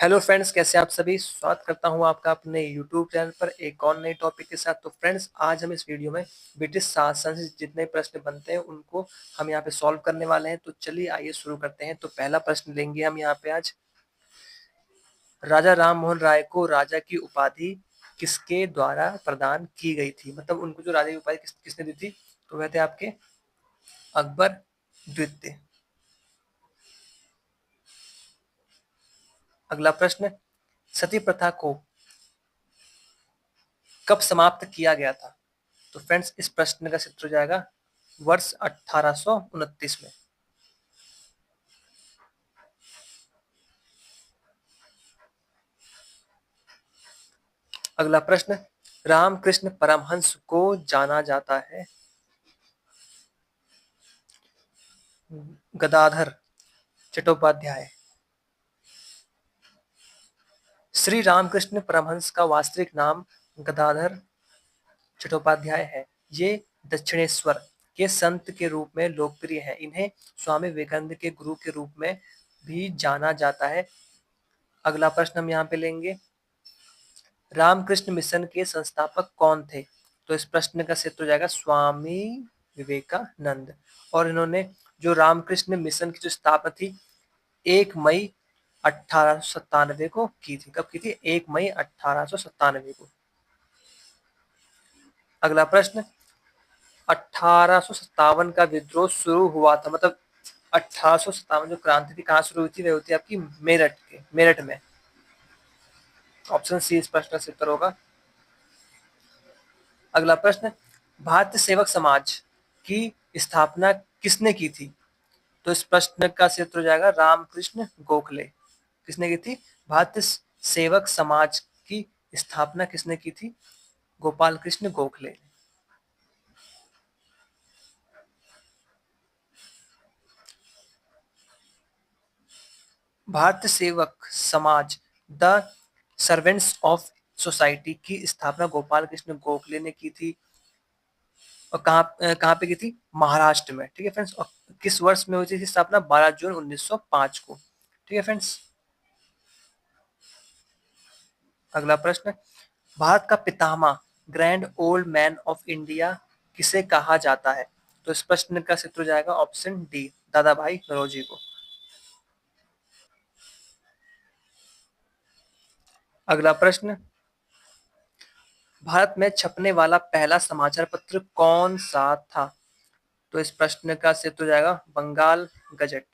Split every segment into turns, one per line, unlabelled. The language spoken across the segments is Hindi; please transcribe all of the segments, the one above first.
हेलो फ्रेंड्स, कैसे आप सभी। स्वागत करता हूं आपका अपने यूट्यूब चैनल पर एक और नए टॉपिक के साथ। तो फ्रेंड्स, आज हम इस वीडियो में ब्रिटिश शासन से जितने प्रश्न बनते हैं उनको हम यहां पे सॉल्व करने वाले हैं। तो चलिए आइए शुरू करते हैं। तो पहला प्रश्न लेंगे हम यहां पे आज। राजा राम मोहन राय को राजा की उपाधि किसके द्वारा प्रदान की गई थी, मतलब उनको जो राजा की उपाधि किसने दी थी। तो वह थे आपके अकबर द्वितीय। अगला प्रश्न, सती प्रथा को कब समाप्त किया गया था। तो फ्रेंड्स, इस प्रश्न का उत्तर हो जाएगा वर्ष 1829 में। अगला प्रश्न, रामकृष्ण परमहंस को जाना जाता है गदाधर चट्टोपाध्याय। श्री रामकृष्ण परमहंस का वास्तविक नाम गदाधर चट्टोपाध्याय है। ये दक्षिणेश्वर के संत के रूप में लोकप्रिय है। इन्हें स्वामी विवेकानंद के गुरु के रूप में भी जाना जाता है। अगला प्रश्न हम यहाँ पे लेंगे, रामकृष्ण मिशन के संस्थापक कौन थे। तो इस प्रश्न का उत्तर हो जाएगा स्वामी विवेकानंद। और इन्होंने जो रामकृष्ण मिशन की जो स्थापना थी 1 मई 1897 को की थी। कब की थी? 1 मई 1897 को। अगला प्रश्न, 1857 का विद्रोह शुरू हुआ था, मतलब 1857 जो क्रांति थी कहाँ शुरू हुई थी, वह होती है आपकी मेरठ में। ऑप्शन सी इस प्रश्न का उत्तर होगा। अगला प्रश्न, भारतीय सेवक समाज की स्थापना किसने की थी। तो इस प्रश्न का उत्तर हो जाएगा रामकृष्ण गोखले। किसने की थी? भारतीय सेवक समाज की स्थापना किसने की थी? गोपाल कृष्ण गोखले। भारतीय सेवक समाज द सर्वेंट्स ऑफ सोसाइटी की स्थापना गोपाल कृष्ण गोखले ने की थी। और कहाँ पे की थी? महाराष्ट्र में। ठीक है फ्रेंड्स। और किस वर्ष में हुई थी स्थापना? 12 जून 1905 को। ठीक है फ्रेंड्स। अगला प्रश्न, भारत का पितामह grand old man of India किसे कहा जाता है। तो इस प्रश्न का उत्तर हो जाएगा ऑप्शन डी, दादा भाई नौरोजी को। अगला प्रश्न, भारत में छपने वाला पहला समाचार पत्र कौन सा था। तो इस प्रश्न का उत्तर हो जाएगा बंगाल गजट।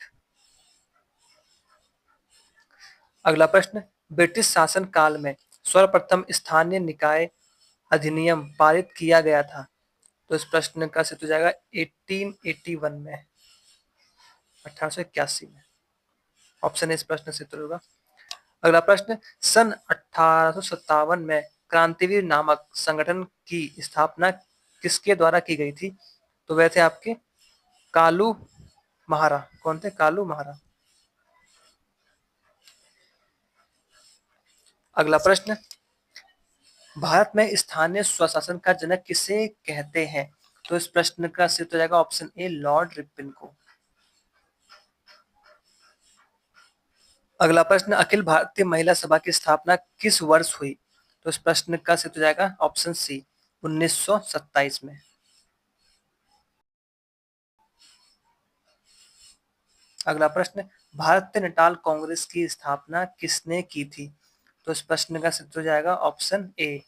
अगला प्रश्न, ब्रिटिश शासन काल में सर्वप्रथम स्थानीय निकाय अधिनियम पारित किया गया था। तो इस प्रश्न का उत्तर हो जाएगा 1881 में, 1881 में। ऑप्शन इस प्रश्न से उत्तर होगा। अगला प्रश्न, सन 1857 में क्रांतिवीर नामक संगठन की स्थापना किसके द्वारा की गई थी। तो वह थे आपके कालू महारा। कौन थे? कालू महारा। अगला प्रश्न, भारत में स्थानीय स्वशासन का जनक किसे कहते हैं। तो इस प्रश्न का उत्तर हो जाएगा ऑप्शन ए, लॉर्ड रिपन को। अगला प्रश्न, अखिल भारतीय महिला सभा की स्थापना किस वर्ष हुई। तो इस प्रश्न का उत्तर हो जाएगा ऑप्शन सी, 1927 में। अगला प्रश्न, भारतीय नेटाल कांग्रेस की स्थापना किसने की थी। तो इस प्रश्न का उत्तर हो जाएगा ऑप्शन ए,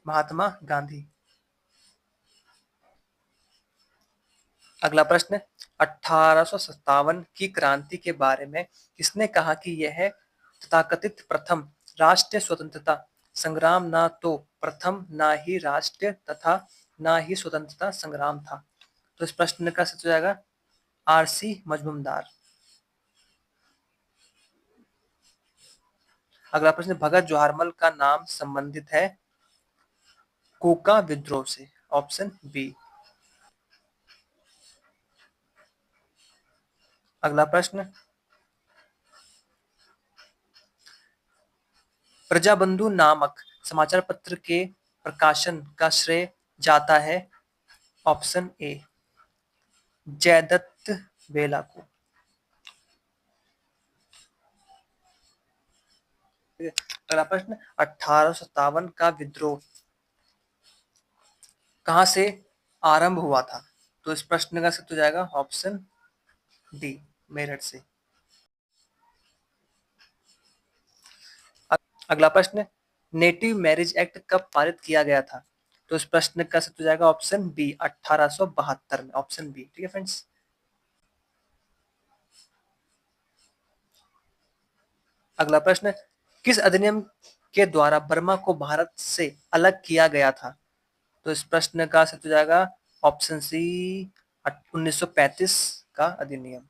महात्मा गांधी। अगला प्रश्न, 1857 की क्रांति के बारे में किसने कहा कि यह तथाकथित प्रथम राष्ट्रीय स्वतंत्रता संग्राम न तो प्रथम न ही राष्ट्रीय तथा न ही स्वतंत्रता संग्राम था। तो इस प्रश्न का उत्तर हो जाएगा आरसी मजूमदार। अगला प्रश्न, भगत जवाहरलाल का नाम संबंधित है कोका विद्रोह से। Option B. अगला प्रश्न, प्रजाबंधु नामक समाचार पत्र के प्रकाशन का श्रेय जाता है ऑप्शन ए, जयदत्त बेला को। अगला प्रश्न, 1857 का विद्रोह कहाँ से आरंभ हुआ था? तो इस प्रश्न का सही हो जाएगा ऑप्शन डी, मेरठ से। अगला प्रश्न, नेटिव मैरिज एक्ट कब पारित किया गया था? तो इस प्रश्न का सही हो जाएगा ऑप्शन बी, 1872 में, ऑप्शन बी। ठीक है फ्रेंड्स। अगला प्रश्न, किस अधिनियम के द्वारा बर्मा को भारत से अलग किया गया था? तो इस प्रश्न का सही हो जाएगा ऑप्शन सी, 1935 का अधिनियम।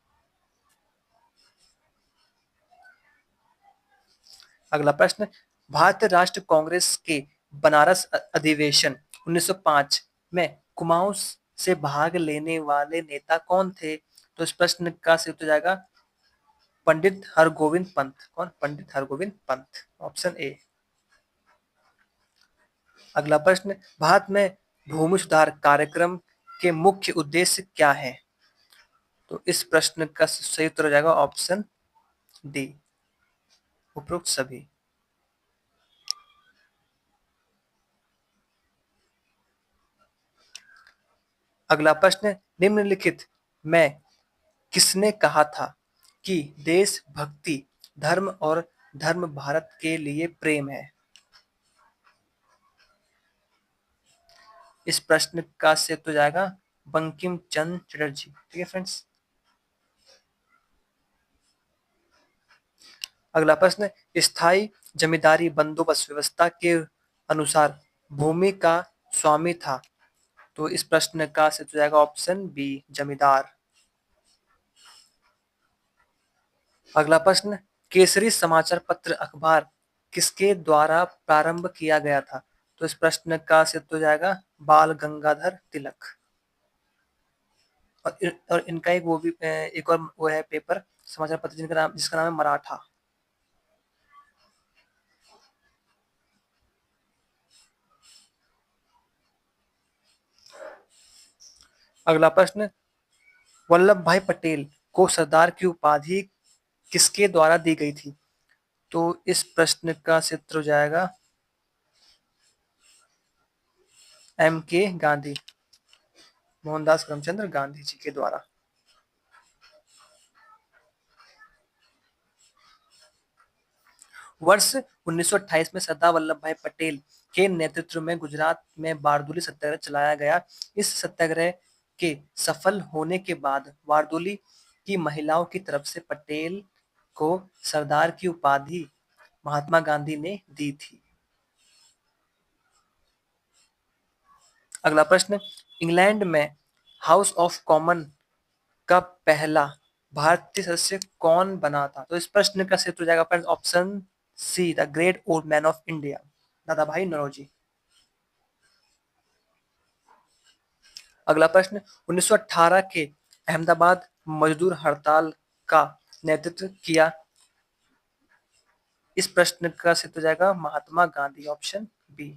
अगला प्रश्न, भारतीय राष्ट्र कांग्रेस के बनारस अधिवेशन 1905 में कुमाऊं से भाग लेने वाले नेता कौन थे? तो इस प्रश्न का सही हो जाएगा पंडित हरगोविंद पंत। कौन? पंडित हरगोविंद पंत, ऑप्शन ए। अगला प्रश्न, भारत में भूमि सुधार कार्यक्रम के मुख्य उद्देश्य क्या है? तो इस प्रश्न का सही उत्तर हो जाएगा ऑप्शन डी, उपरोक्त सभी। अगला प्रश्न, निम्नलिखित में किसने कहा था कि देश भक्ति, धर्म और धर्म भारत के लिए प्रेम है? इस प्रश्न का सही उत्तर हो जाएगा बंकिम चंद्र चटर्जी। ठीक है फ्रेंड्स। अगला प्रश्न, स्थायी जमींदारी बंदोबस्त व्यवस्था के अनुसार भूमि का स्वामी था? तो इस प्रश्न का सही हो जाएगा ऑप्शन बी, जमींदार। अगला प्रश्न, केसरी समाचार पत्र अखबार किसके द्वारा प्रारंभ किया गया था? तो इस प्रश्न का सही हो जाएगा बाल गंगाधर तिलक। और इनका एक वो भी एक और वो है पेपर, समाचार पत्र जिसका नाम है मराठा। अगला प्रश्न, वल्लभ भाई पटेल को सरदार की उपाधि किसके द्वारा दी गई थी? तो इस प्रश्न का सही उत्तर हो जाएगा एम के गांधी, मोहनदास करमचंद गांधी जी के द्वारा। वर्ष 1928 में सरदार वल्लभ भाई पटेल के नेतृत्व में गुजरात में बारदोली सत्याग्रह चलाया गया। इस सत्याग्रह के सफल होने के बाद बारदोली की महिलाओं की तरफ से पटेल को सरदार की उपाधि महात्मा गांधी ने दी थी। अगला प्रश्न, इंग्लैंड में हाउस ऑफ कॉमन का पहला भारतीय सदस्य कौन बना था? तो इस प्रश्न का सही उत्तर हो जाएगा friends option C, the great old man of India, Dadabhai Naoroji. अगला प्रश्न, 1918 के अहमदाबाद मजदूर हड़ताल का नेतृत्व किया? इस प्रश्न का सही उत्तर हो जाएगा महात्मा गांधी, ऑप्शन बी।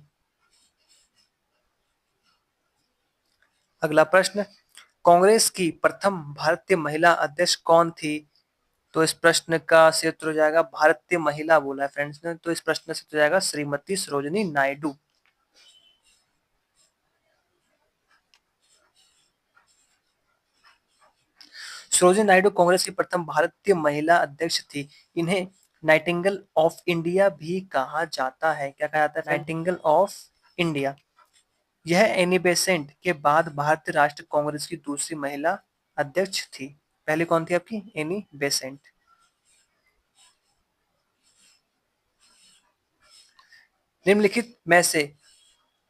अगला प्रश्न, कांग्रेस की प्रथम भारतीय महिला अध्यक्ष कौन थी? तो इस प्रश्न का सही उत्तर हो जाएगा भारतीय महिला बोला है फ्रेंड्स ने, तो इस प्रश्न से हो जाएगा श्रीमती सरोजिनी नायडू। सरोजिनी नायडू कांग्रेस की प्रथम भारतीय महिला अध्यक्ष थी। इन्हें नाइटिंगेल ऑफ इंडिया भी कहा जाता है। क्या कहा जाता है? Nightingale of India. यह एनी बेसेंट के बाद भारतीय राष्ट्रीय कांग्रेस की दूसरी महिला अध्यक्ष थी। पहले कौन थी आपकी? Annie Besant. निम्नलिखित में से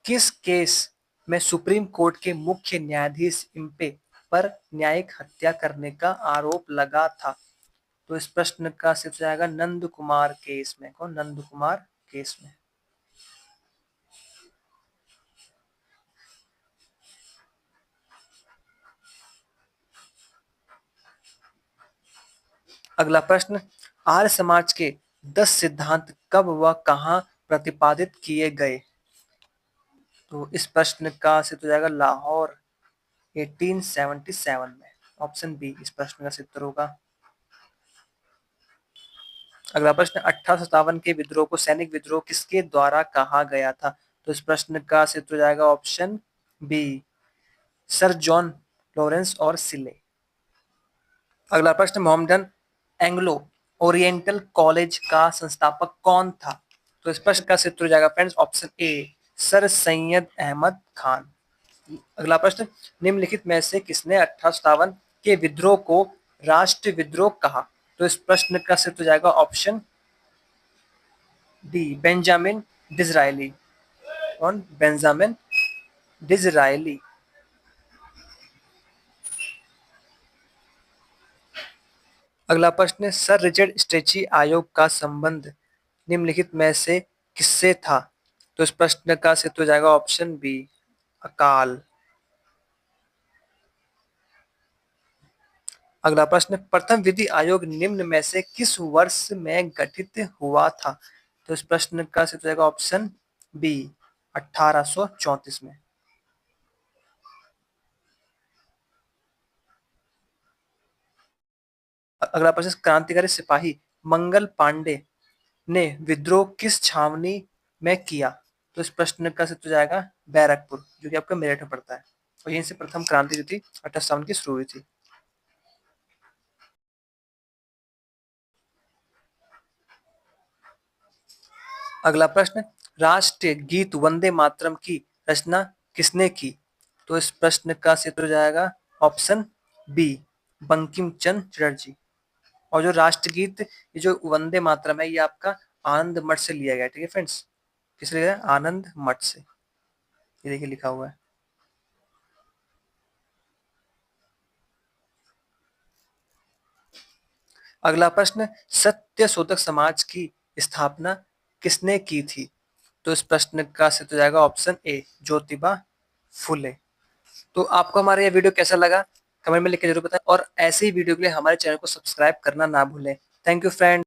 किस केस में सुप्रीम कोर्ट के मुख्य न्यायाधीश इम्पे पर न्यायिक हत्या करने का आरोप लगा था? तो इस प्रश्न का सिर्फ जाएगा नंद कुमार केस में। कौन? नंद कुमार केस में। अगला प्रश्न, आर्य समाज के 10 सिद्धांत कब व कहाँ प्रतिपादित किए गए? तो इस प्रश्न का सिर्फ जाएगा लाहौर 1877 में, ऑप्शन बी इस प्रश्न का उत्तर होगा। अगला प्रश्न, 1857 के विद्रोह को सैनिक विद्रोह किसके द्वारा कहा गया था? तो इस प्रश्न का सही उत्तर हो जाएगा option B, sir John Lawrence और सिले। अगला प्रश्न, मोहम्मदन एंग्लो ओरिएंटल कॉलेज का संस्थापक कौन था? तो इस प्रश्न का सही उत्तर हो जाएगा friends option A, sir Syed Ahmad Khan. अगला प्रश्न, निम्नलिखित में से किसने 1857 के विद्रोह को राष्ट्र विद्रोह कहा? तो इस प्रश्न का सही उत्तर हो जाएगा ऑप्शन डी, बेंजामिन डिज़रायली। कौन? Benjamin Disraeli. अगला प्रश्न, सर रिचर्ड स्ट्रेची आयोग का संबंध निम्नलिखित में से किससे था? तो इस प्रश्न का सही उत्तर हो जाएगा ऑप्शन बी, अकाल। अगला प्रश्न, प्रथम विधि आयोग निम्न में से किस वर्ष में गठित हुआ था? तो इस प्रश्न का सही उत्तर हो जाएगा ऑप्शन बी, 1834 में। अगला प्रश्न, क्रांतिकारी सिपाही मंगल पांडे ने विद्रोह किस छावनी में किया? तो इस प्रश्न का सही उत्तर हो जाएगा बैरकपुर, जो कि आपका मेरठ में पड़ता है, और यहीं से प्रथम क्रांति जो थी 1857 की शुरू हुई थी। अगला प्रश्न, राष्ट्रीय गीत वंदे मातरम की रचना किसने की? तो इस प्रश्न का सही उत्तर हो जाएगा ऑप्शन बी, बंकिम चंद्र चटर्जी। और जो राष्ट्रगीत, ये जो वंदे मातरम है, ये आपका आनंद मठ से लिया गया है। ठीक है फ्रेंड्स, किस लिया गया? आनंद मठ से। ये देखिए लिखा हुआ है। अगला प्रश्न, सत्य शोधक समाज की स्थापना किसने की थी? तो इस प्रश्न का सही उत्तर हो जाएगा ऑप्शन ए, ज्योतिबा फुले। तो आपको हमारा ये वीडियो कैसा लगा कमेंट में लिख के जरूर बताएं, और ऐसे ही वीडियो के लिए हमारे चैनल को सब्सक्राइब करना ना भूलें। Thank you friend.